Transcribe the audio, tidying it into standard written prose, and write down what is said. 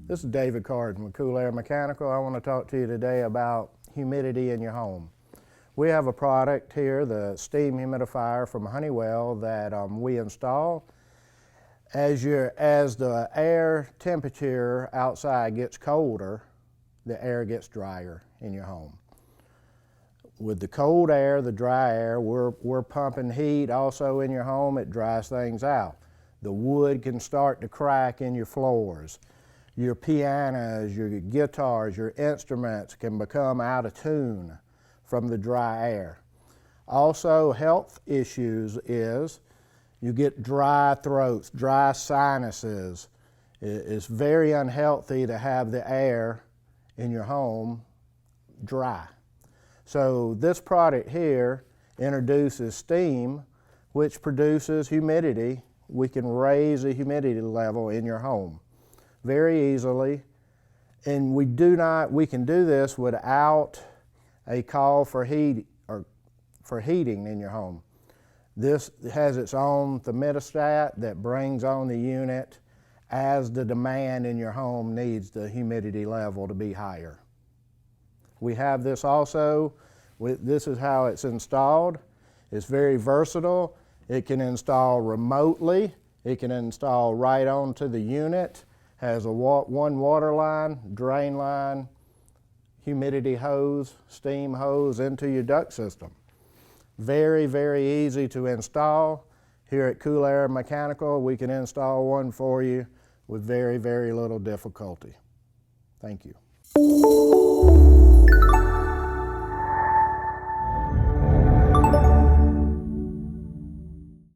This is David Carden with Cool Air Mechanical. I want to talk to you today about humidity in your home. We have a product here, the steam humidifier from Honeywell, that we install. As the air temperature outside gets colder, the air gets drier in your home. With the cold air, the dry air, we're pumping heat also in your home. It dries things out. The wood can start to crack in your floors. Your pianos, your guitars, your instruments can become out of tune from the dry air. Also, health issues is you get dry throats, dry sinuses. It's very unhealthy to have the air in your home dry. So this product here introduces steam, which produces humidity. We can raise the humidity level in your home very easily, and we can do this without a call for heating in your home. This has its own thermostat that brings on the unit as the demand in your home needs the humidity level to be higher. We have this also, this is how it's installed. It's very versatile. It can install remotely. It can install right onto the unit. Has one water line, drain line, humidity hose, steam hose into your duct system. Very, very easy to install. Here at Cool Air Mechanical, we can install one for you with very, very little difficulty. Thank you.